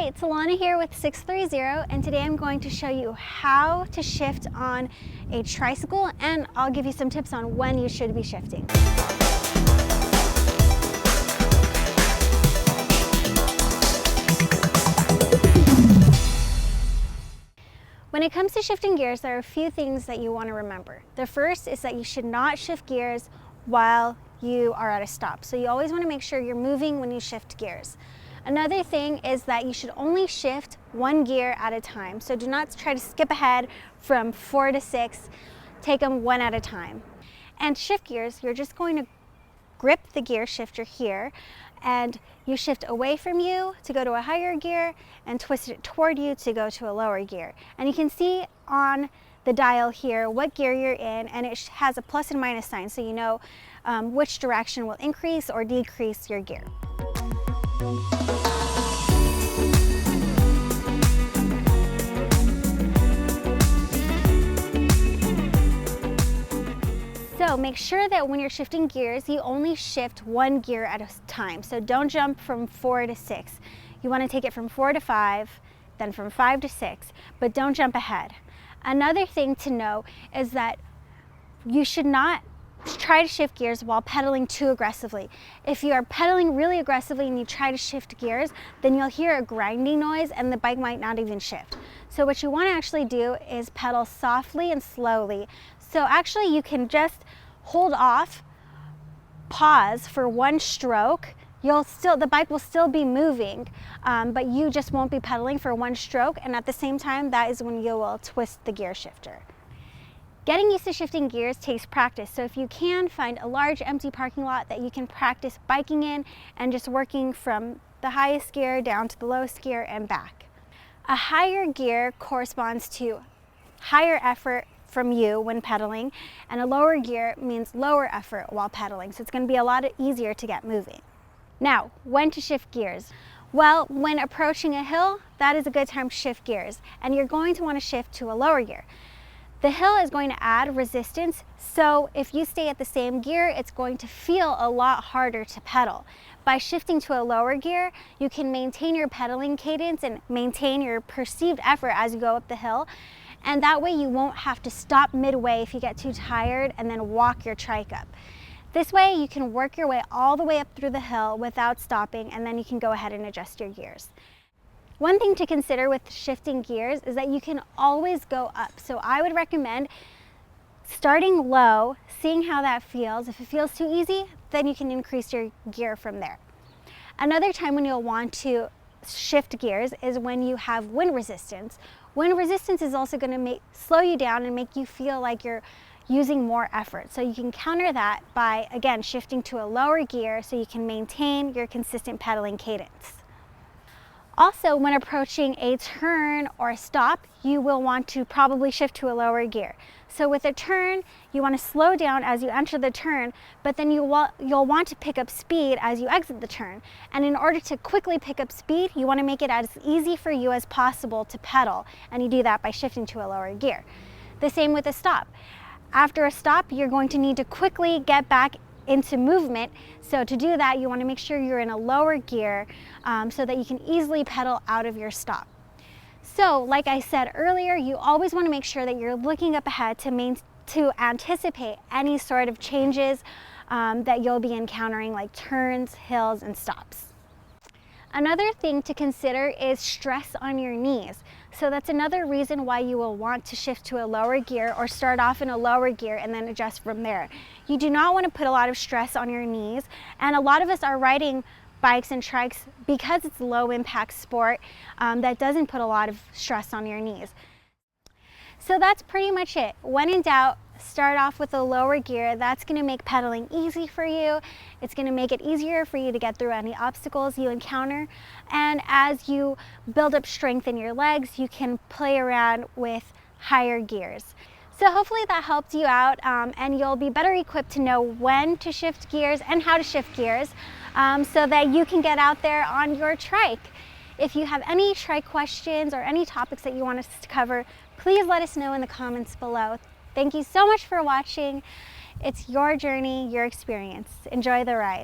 Hi, it's Alana here with 630, and today I'm going to show you how to shift on a tricycle, and I'll give you some tips on when you should be shifting. When it comes to shifting gears, there are a few things that you want to remember. The first is that you should not shift gears while you are at a stop. So you always want to make sure you're moving when you shift gears. Another thing is that you should only shift one gear at a time. So do not try to skip ahead from 4 to 6. Take them one at a time. And shift gears, you're just going to grip the gear shifter here, and you shift away from you to go to a higher gear and twist it toward you to go to a lower gear. And you can see on the dial here what gear you're in, and it has a plus and minus sign, so you know which direction will increase or decrease your gear. So make sure that when you're shifting gears, you only shift one gear at a time. So don't jump from 4 to 6. You want to take it from 4 to 5, then from 5 to 6, but don't jump ahead. Another thing to know is that you should not try to shift gears while pedaling too aggressively. If you are pedaling really aggressively and you try to shift gears, then you'll hear a grinding noise and the bike might not even shift. So what you want to actually do is pedal softly and slowly. So actually you can just hold off, pause for one stroke. The bike will still be moving, but you just won't be pedaling for one stroke, and at the same time, that is when you will twist the gear shifter. Getting used to shifting gears takes practice, so if you can, find a large empty parking lot that you can practice biking in and just working from the highest gear down to the lowest gear and back. A higher gear corresponds to higher effort from you when pedaling, and a lower gear means lower effort while pedaling, so it's going to be a lot easier to get moving. Now, when to shift gears? Well, when approaching a hill, that is a good time to shift gears, and you're going to want to shift to a lower gear. The hill is going to add resistance, so if you stay at the same gear, it's going to feel a lot harder to pedal. By shifting to a lower gear, you can maintain your pedaling cadence and maintain your perceived effort as you go up the hill, and that way you won't have to stop midway if you get too tired and then walk your trike up. This way you can work your way all the way up through the hill without stopping, and then you can go ahead and adjust your gears. One thing to consider with shifting gears is that you can always go up. So I would recommend starting low, seeing how that feels. If it feels too easy, then you can increase your gear from there. Another time when you'll want to shift gears is when you have wind resistance. Wind resistance is also going to slow you down and make you feel like you're using more effort. So you can counter that by, again, shifting to a lower gear so you can maintain your consistent pedaling cadence. Also, when approaching a turn or a stop, you will want to probably shift to a lower gear. So with a turn, you want to slow down as you enter the turn, but then you'll want to pick up speed as you exit the turn. And in order to quickly pick up speed, you want to make it as easy for you as possible to pedal, and you do that by shifting to a lower gear. The same with a stop. After a stop, you're going to need to quickly get back into movement. So to do that, you want to make sure you're in a lower gear so that you can easily pedal out of your stop. So like I said earlier, you always want to make sure that you're looking up ahead to anticipate any sort of changes that you'll be encountering, like turns, hills, and stops. Another thing to consider is stress on your knees. So that's another reason why you will want to shift to a lower gear or start off in a lower gear and then adjust from there. You do not want to put a lot of stress on your knees, and a lot of us are riding bikes and trikes because it's a low impact sport that doesn't put a lot of stress on your knees. So that's pretty much it. When in doubt, start off with a lower gear. That's going to make pedaling easy for you. It's going to make it easier for you to get through any obstacles you encounter. And as you build up strength in your legs, you can play around with higher gears. So hopefully that helped you out, and you'll be better equipped to know when to shift gears and how to shift gears so that you can get out there on your trike. If you have any trike questions or any topics that you want us to cover, please let us know in the comments below. Thank you so much for watching. It's your journey, your experience. Enjoy the ride.